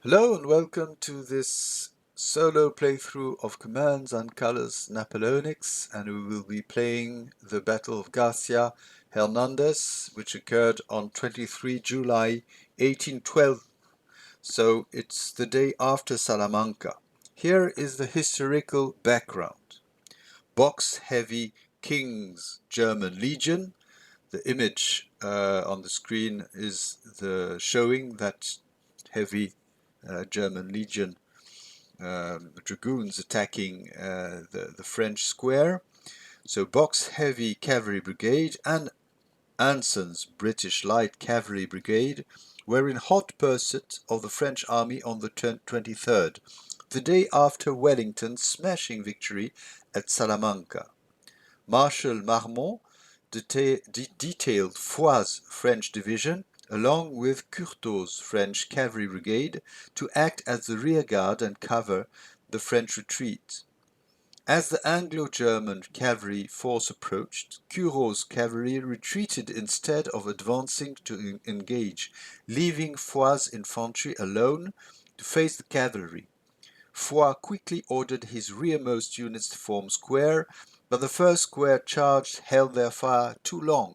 Hello and welcome to this solo playthrough of Commands and Colors Napoleonics, and we will be playing the Battle of Garcia Hernandez, which occurred on 23 July 1812. So it's the day after Salamanca. Here is the historical background. Box-heavy King's German Legion. The image on the screen is showing that heavy German Legion dragoons attacking the French square. So box-heavy cavalry brigade and Anson's British light cavalry brigade were in hot pursuit of the French army on the 23rd, the day after Wellington's smashing victory at Salamanca. Marshal Marmont detailed Foy's French division, along with Curtos's French cavalry brigade, to act as the rearguard and cover the French retreat. As the Anglo-German cavalry force approached, Curot's cavalry retreated instead of advancing to engage, leaving Foy's infantry alone to face the cavalry. Foy quickly ordered his rearmost units to form square, but the first square charged held their fire too long.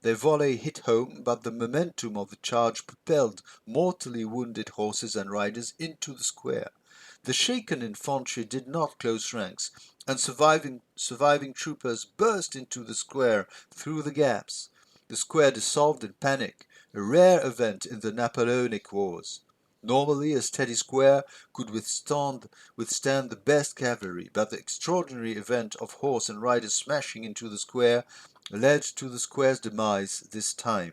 Their volley hit home, but the momentum of the charge propelled mortally wounded horses and riders into the square. The shaken infantry did not close ranks, and surviving troopers burst into the square through the gaps. The square dissolved in panic, a rare event in the Napoleonic Wars. Normally, a steady square could withstand the best cavalry, but the extraordinary event of horse and riders smashing into the square led to the square's demise this time.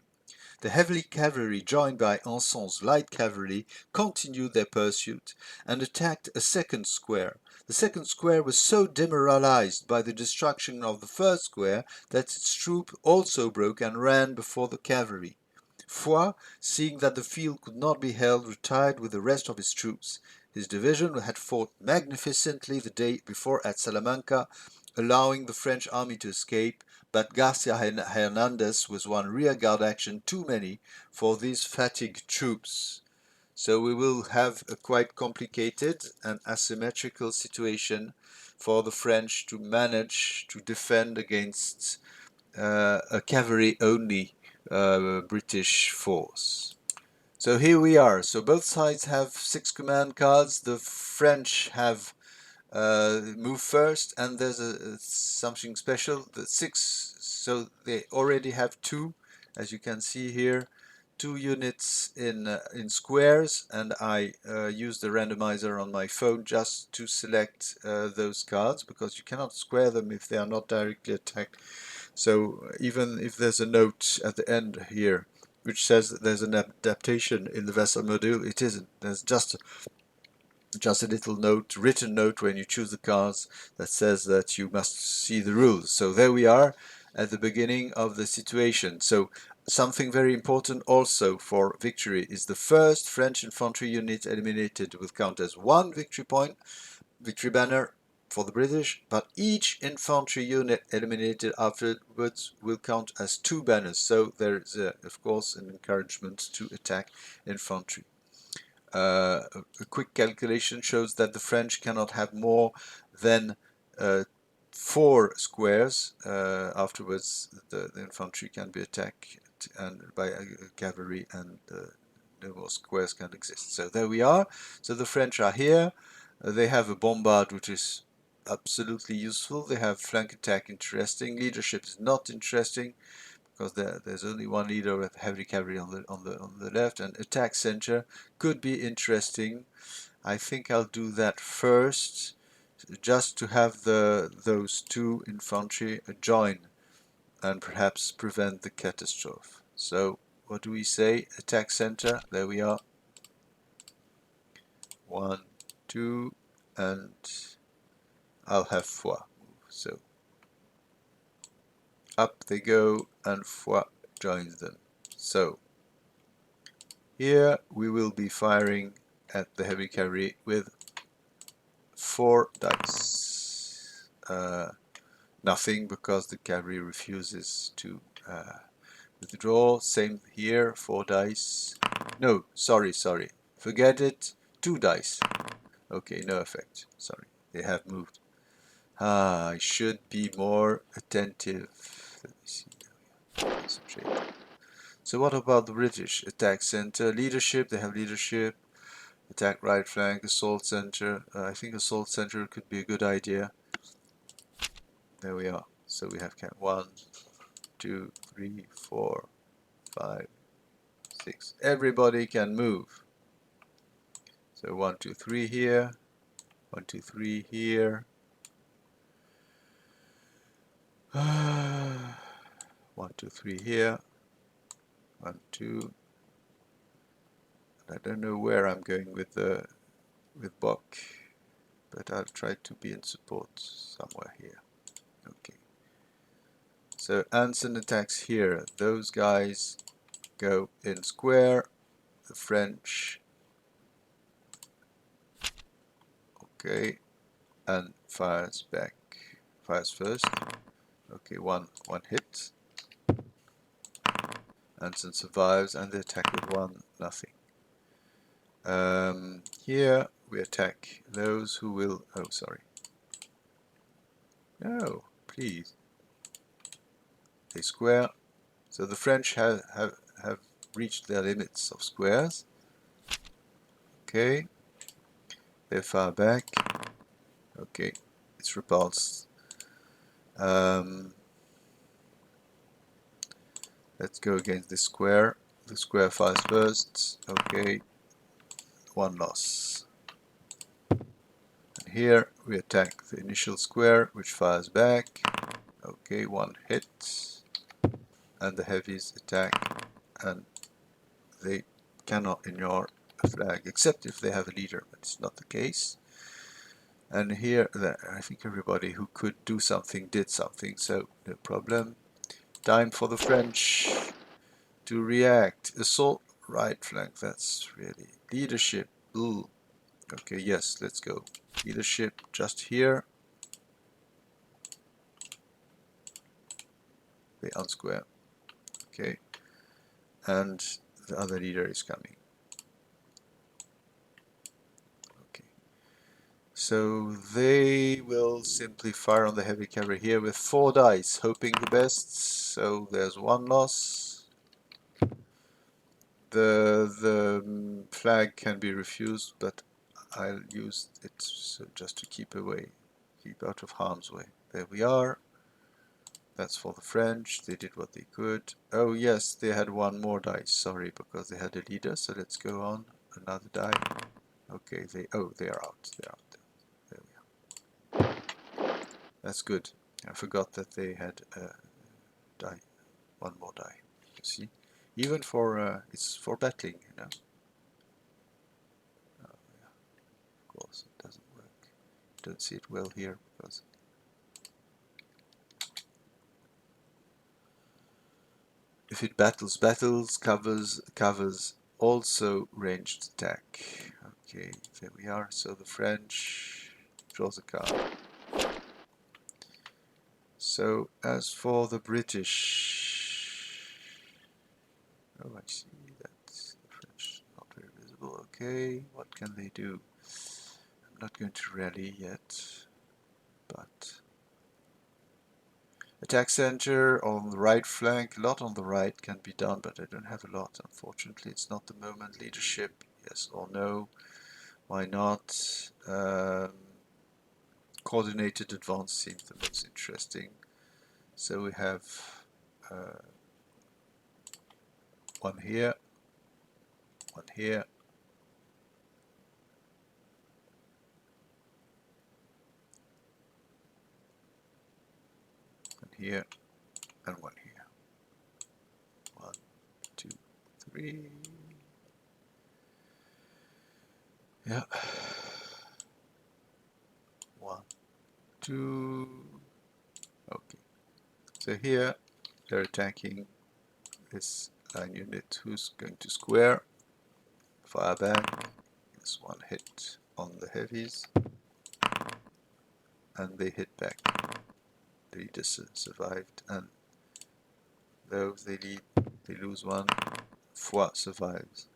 The heavy cavalry, joined by Anson's light cavalry, continued their pursuit and attacked a second square. The second square was so demoralized by the destruction of the first square that its troop also broke and ran before the cavalry. Foy, seeing that the field could not be held, retired with the rest of his troops. His division had fought magnificently the day before at Salamanca, allowing the French army to escape, but Garcia Hernandez was one rearguard action too many for these fatigued troops. So we will have a quite complicated and asymmetrical situation for the French to manage to defend against a cavalry-only British force. So here we are. So both sides have 6 command cards. The French have move first, and there's something special. The 6, so they already have 2, as you can see here, 2 units in squares, and I use the randomizer on my phone just to select those cards, because you cannot square them if they are not directly attacked. So even if there's a note at the end here which says that there's an adaptation in the vessel module, it isn't. There's just a little note, written note when you choose the cards, that says that you must see the rules. So there we are at the beginning of the situation. So something very important also for victory is the first French infantry unit eliminated will count as 1 victory point, victory banner for the British, but each infantry unit eliminated afterwards will count as 2 banners. So there is, of course, an encouragement to attack infantry. A quick calculation shows that the French cannot have more than 4 squares. Afterwards, the infantry can be attacked and by cavalry, and no more squares can exist. So there we are. So the French are here. They have a bombard, which is absolutely useful. They have flank attack, interesting. Leadership is not interesting, because there's only one leader with heavy cavalry on the left, and attack center could be interesting. I think I'll do that first, just to have those 2 infantry join and perhaps prevent the catastrophe. So what do we say? Attack center. There we are. 1, 2, and I'll have Foy. So up they go, and Foy joins them. So here we will be firing at the heavy cavalry with 4 dice. Nothing, because the cavalry refuses to withdraw. Same here, 4 dice. No, sorry. Forget it. 2 dice. Okay, no effect. Sorry, they have moved. Ah, I should be more attentive. Let me see. Concentrate. So what about the British? Attack center, leadership. They have leadership. Attack right flank, assault center. I think assault center could be a good idea. There we are. So we have 1, 2, 3, 4, 5, 6. Everybody can move. So 1, 2, 3 here. 1, 2, 3 here. 1, 2, 3 here. 1, 2. I don't know where I'm going with Bok, but I'll try to be in support somewhere here. Okay. So Anson attacks here. Those guys go in square. The French, okay, and fires back. Fires first. Okay, one hit. Anson survives, and they attack with 1, nothing. Here we attack those who will. Oh, sorry. No, please. They square. So the French have reached their limits of squares. Okay. They fire back. Okay. It's repulsed. Let's go against this square. The square fires first. Okay. 1 loss. And here we attack the initial square, which fires back. Okay. 1 hit. And the heavies attack, and they cannot ignore a flag, except if they have a leader, but it's not the case. And here, I think everybody who could do something did something, so no problem. Time for the French to react. Assault right flank, that's really leadership. Ooh. Okay, yes, let's go. Leadership just here. They unsquare. Okay. And the other leader is coming. So they will simply fire on the heavy cavalry here with 4 dice, hoping the best. So there's 1 loss. The flag can be refused, but I'll use it so just to keep out of harm's way. There we are. That's for the French. They did what they could. Oh yes, they had 1 more dice. Sorry, because they had a leader. So let's go on. Another die. Okay, they are out. They're out. There we are. That's good. I forgot that they had a die, 1 more die. You see, even for it's for battling, you know. Oh, yeah. Of course, it doesn't work. Don't see it well here because if it battles, covers also ranged attack. Okay, there we are. So the French draws a card. So as for the British, oh, I see that the French not very visible. Okay, what can they do? I'm not going to rally yet, but attack center on the right flank. A lot on the right can be done, but I don't have a lot. Unfortunately, it's not the moment. Leadership, yes or no? Why not? Coordinated advance seems the most interesting. So we have 1 here, 1 here, and here, and 1 here. 1, 2, 3. Yeah. 1, 2. Okay. So here they're attacking this line unit who's going to square. Fire back. Yes, 1 hit on the heavies. And they hit back. The leader survived, and those they lose 1. Foy survives.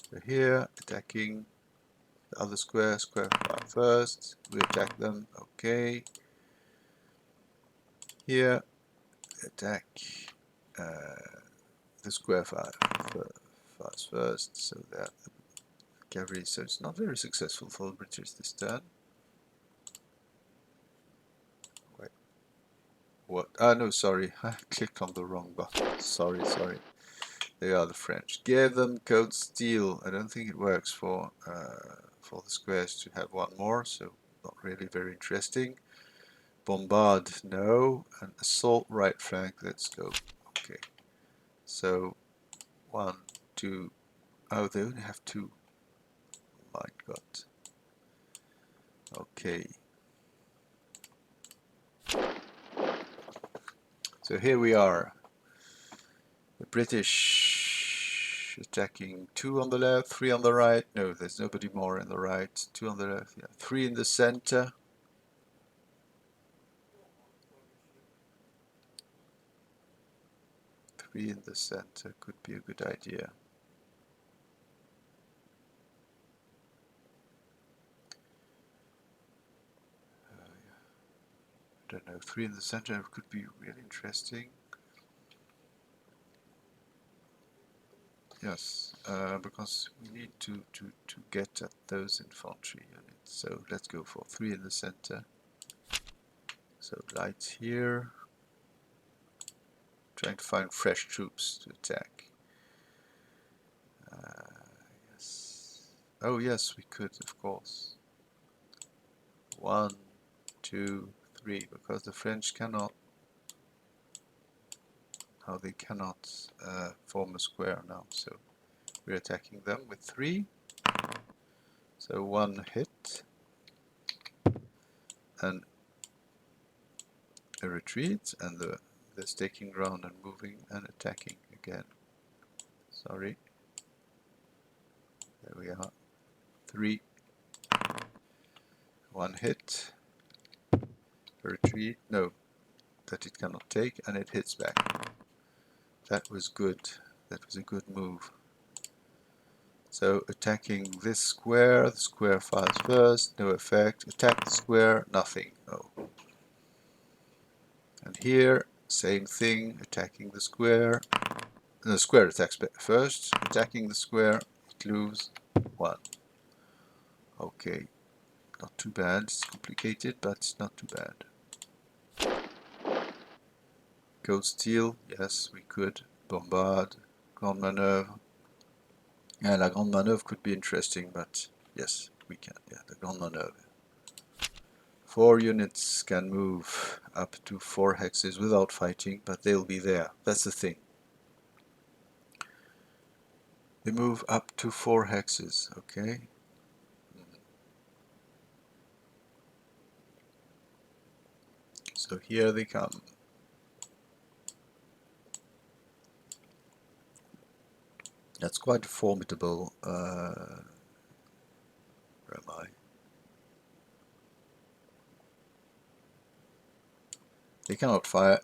So here attacking The other square file first. We attack them. Okay. Here, attack the square file first. So that cavalry. So it's not very successful for the British this turn. Wait. What? Ah, no, sorry. I clicked on the wrong button. Sorry. They are the French. Give them code steel. I don't think it works for the squares to have one more, so not really very interesting. Bombard, no. And assault right flank, let's go. Okay. So 1, 2. Oh, they only have 2. My God. Okay. So here we are. The British attacking 2 on the left, 3 on the right. No, there's nobody more on the right. 2 on the left, yeah. 3 in the center. 3 in the center could be a good idea. I don't know, 3 in the center could be really interesting. Yes, because we need to get at those infantry units. So let's go for 3 in the center. So lights here. Trying to find fresh troops to attack. Yes. Oh yes, we could, of course. 1, 2, 3, because the French cannot. Now they cannot form a square now, so we're attacking them with 3. So 1 hit and a retreat, and the staking ground and moving and attacking again. Sorry. There we are. 3. 1 hit. A retreat. No, that it cannot take, and it hits back. That was good. That was a good move. So attacking this square, the square fires first, no effect. Attack the square, nothing. Oh. And here, same thing, attacking the square. The square attacks first, attacking the square, it loses 1. Okay, not too bad. It's complicated, but it's not too bad. Code steel, yes, we could. Bombard, Grande Maneuver. Yeah, la Grande Maneuver could be interesting, but yes, we can. Yeah, the Grande Maneuver. 4 units can move up to 4 hexes without fighting, but they'll be there. That's the thing. They move up to 4 hexes, okay? So here they come. That's quite formidable. Where am I? They cannot fire,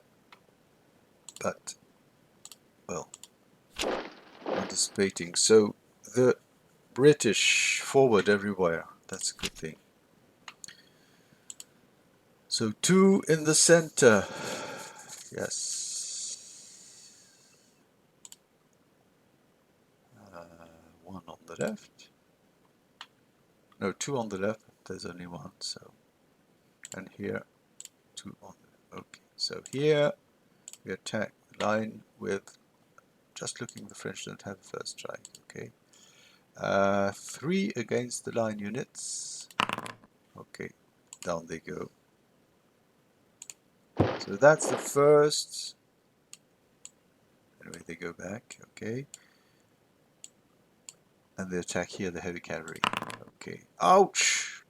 but, well, anticipating. So the British forward everywhere. That's a good thing. So 2 in the center. Yes. 1 on the left. No, 2 on the left. There's only 1. So, and here 2 on the. Okay. So here we attack the line with. Just looking, the French don't have a first strike. Okay. 3 against the line units. Okay. Down they go. So that's the first. Anyway, they go back. Okay. And they attack here the heavy cavalry. Okay. Ouch!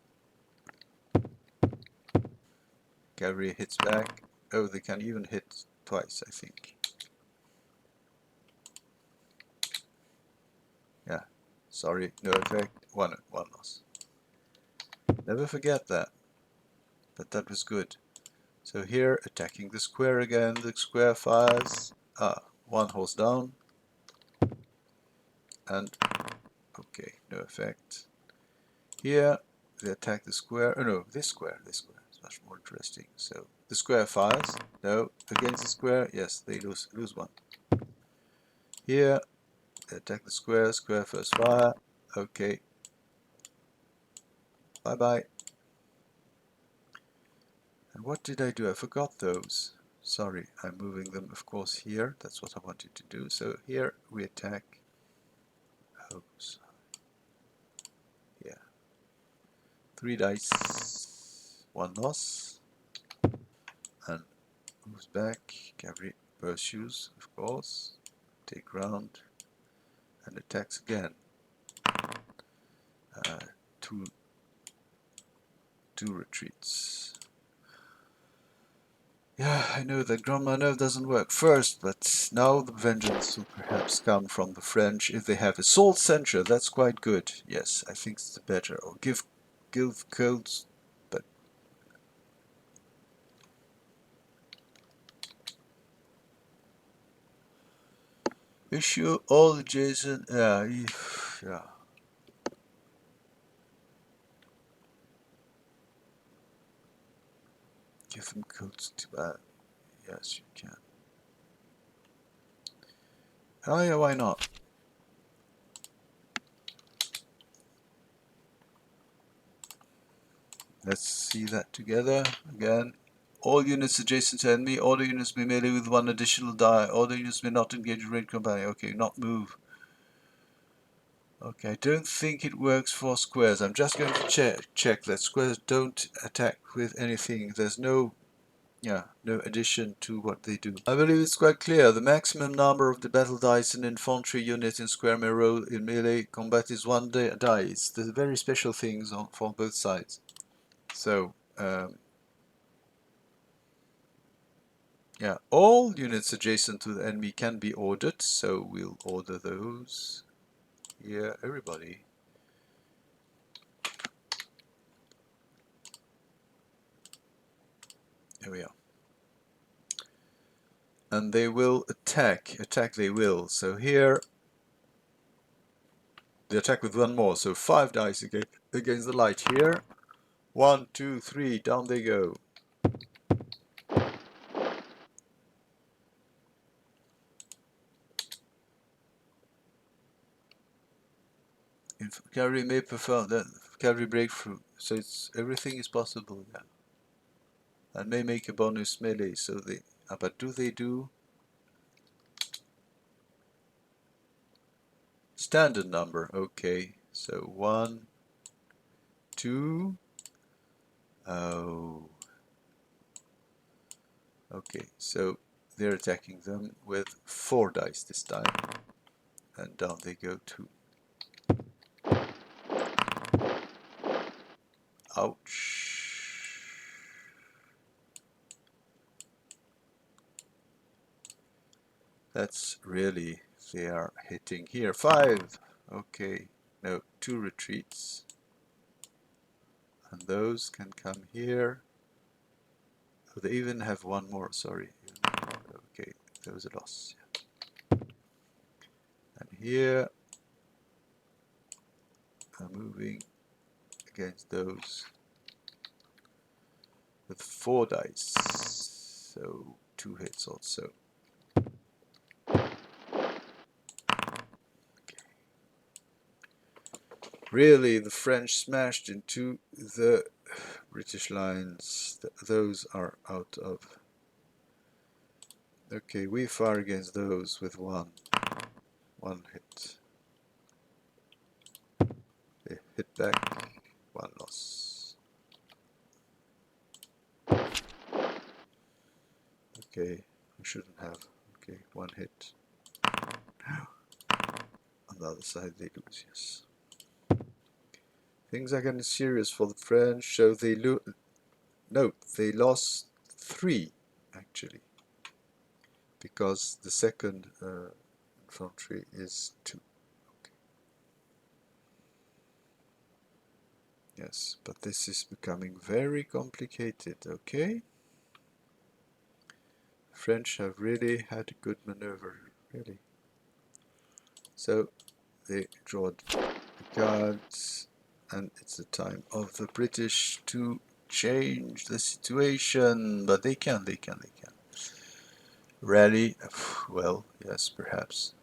Cavalry hits back. Oh, they can even hit twice, I think. Yeah. Sorry, no effect. One loss. Never forget that. But that was good. So here, attacking the square again. The square fires. 1 horse down. And okay, no effect. Here they attack the square. Oh no, this square. This square is much more interesting. So the square fires. No, against the square. Yes, they lose one. Here they attack the square. Square first fire. Okay. Bye bye. And what did I do? I forgot those. Sorry, I'm moving them, of course, here. That's what I wanted to do. So here we attack. Oops. Yeah. 3 dice. 1 loss. And moves back. Cavalry pursues, of course. Take ground. And attacks again. Uh, two retreats. Yeah, I know that Grand Maneuver doesn't work first, but now the vengeance will perhaps come from the French if they have assault center. That's quite good. Yes, I think it's better. Or give codes, but issue all adjacent. Yeah. Give them codes to yes, you can. Oh yeah, why not? Let's see that together again. All units adjacent to enemy, order units may melee with 1 additional die. Order units may not engage in raid combat. Okay, not move. Okay, I don't think it works for squares. I'm just going to check that squares don't attack with anything. There's no addition to what they do. I believe it's quite clear. The maximum number of the battle dice an infantry unit in square may roll in melee combat is 1 dice. There's very special things for both sides. So, yeah, all units adjacent to the enemy can be ordered. So we'll order those. Yeah, everybody. There we are. And they will attack. Attack they will. So here they attack with 1 more. So 5 dice against the light here. 1, 2, 3. Down they go. Cavalry may perform that cavalry breakthrough. So it's everything is possible. Yeah. And may make a bonus melee. So they. But do they do standard number? Okay. So 1, 2. Oh. Okay, so they're attacking them with 4 dice this time. And down they go too. Ouch. That's really, they are hitting here. 5. Okay, no, 2 retreats. And those can come here. Oh, they even have 1 more, sorry. Okay, there was a loss. And here, I'm moving against those with 4 dice. So 2 hits also. Really, the French smashed into the British lines. Those are out of. Okay, we fire against those with 1 hit. They hit back, 1 loss. Okay, we shouldn't have. Okay, 1 hit. On the other side they lose, yes. Things are getting serious for the French, so they note they lost 3 actually, because the second infantry is 2. Yes, but this is becoming very complicated, okay? French have really had a good maneuver, really. So they draw the cards, and it's the time of the British to change the situation, but they can. Rally, well, yes, perhaps.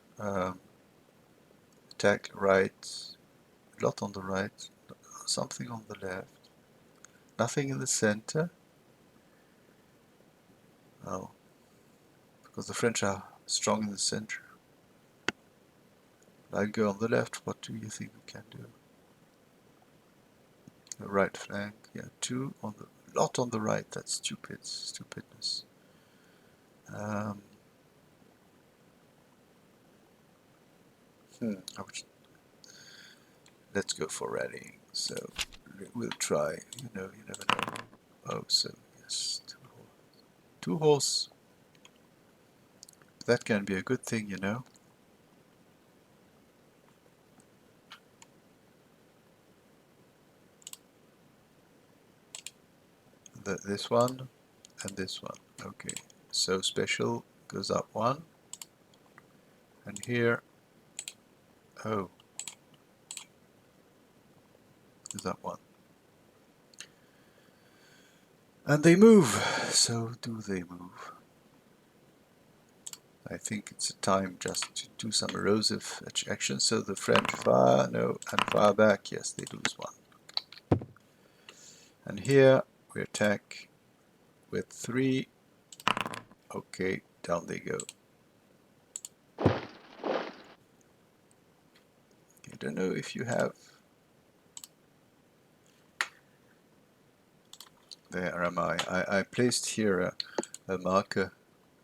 Attack right, a lot on the right, something on the left, nothing in the center. Oh, because the French are strong in the center. I'll go on the left. What do you think we can do? The right flank, yeah, two on the lot on the right. That's stupidness. Let's go for rallying. So we'll try. You never know. Oh, so yes, two horse. That can be a good thing, you know. This one and this one. Okay, so special goes up one, and here, oh, goes up one. And they move. So do they move? I think it's a time just to do some erosive action. So the French fire, no, and fire back. Yes, they lose one. And here we attack with 3. Okay, down they go. I don't know if you have. There am I. I placed here a marker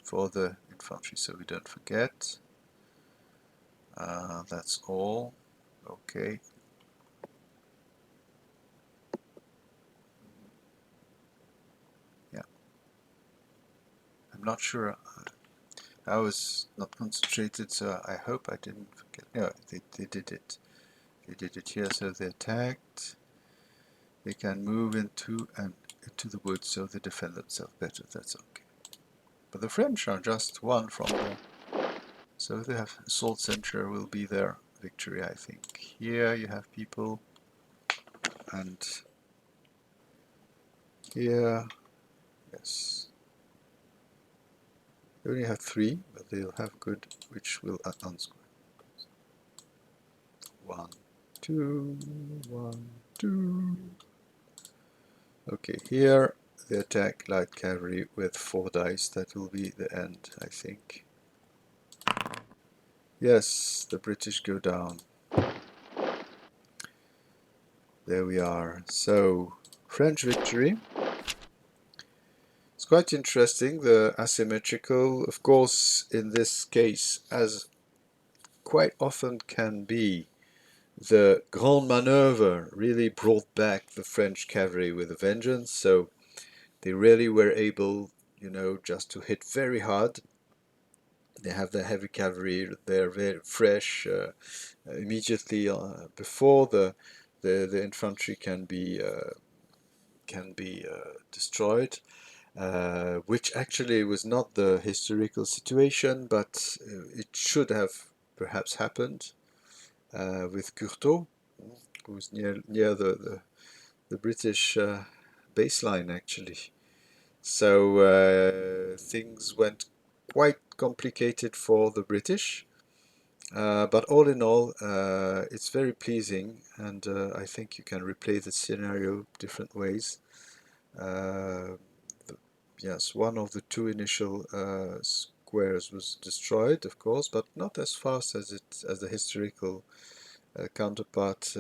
for the infantry so we don't forget. That's all. Okay. Yeah. I'm not sure. I was not concentrated, so I hope I didn't forget. No, they did it. They did it here, so they attacked. They can move into the woods, so they defend themselves better. That's okay. But the French are just one from there, so they have assault center will be their victory, I think. Here you have people, and here, yes. They only have 3, but they'll have good, which will unscore. 1, 2, 1, 2. Okay, here they attack light cavalry with 4 dice. That will be the end, I think. Yes, the British go down. There we are. So, French victory. It's quite interesting, the asymmetrical. Of course, in this case, as quite often can be, the Grande Manœuvre really brought back the French cavalry with a vengeance. So they really were able, you know, just to hit very hard. They have the heavy cavalry; they're very fresh immediately before the infantry can be destroyed. Which actually was not the historical situation, but it should have perhaps happened with Curtot, who's near the British baseline actually. So things went quite complicated for the British, but all in all, it's very pleasing, and I think you can replay the scenario different ways. Yes, one of the 2 initial squares was destroyed, of course, but not as fast as the historical counterpart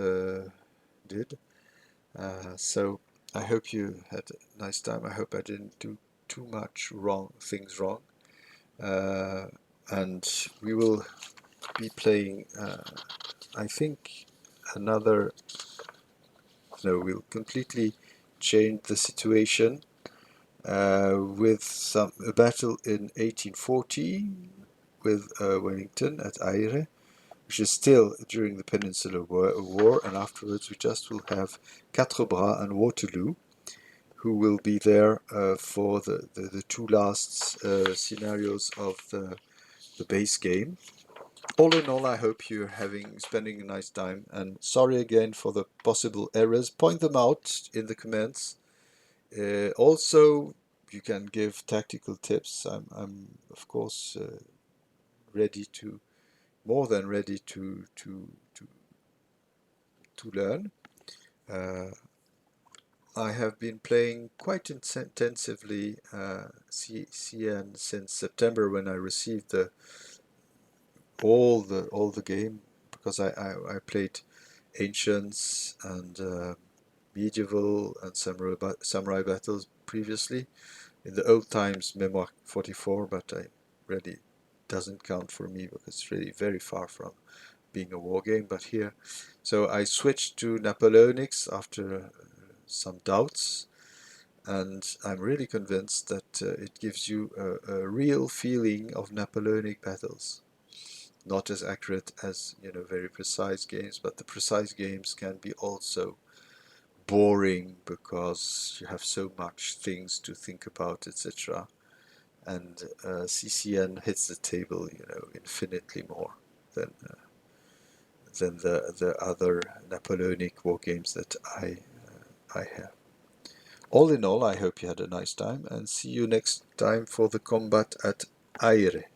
did. So I hope you had a nice time. I hope I didn't do too much things wrong. And we will be playing, I think, another. No, we'll completely change the situation with a battle in 1840 with Wellington at Aire, which is still during the Peninsular War, and afterwards we just will have Quatre Bras and Waterloo, who will be there for the 2 last scenarios of the base game. All in all, I hope you're spending a nice time, and sorry again for the possible errors. Point them out in the comments. Also, you can give tactical tips. I'm of course ready to, more than ready to learn. I have been playing quite intensively CN since September, when I received all the game, because I played ancients and medieval and samurai battles previously in the old times, Memoir 44, but I really doesn't count for me because it's really very far from being a war game. But here, so I switched to Napoleonics after some doubts, and I'm really convinced that it gives you a real feeling of Napoleonic battles. Not as accurate as, very precise games, but the precise games can be also boring because you have so much things to think about, etc. And CCN hits the table, infinitely more than the other Napoleonic war games that I have. All in all, I hope you had a nice time, and see you next time for the combat at Aire.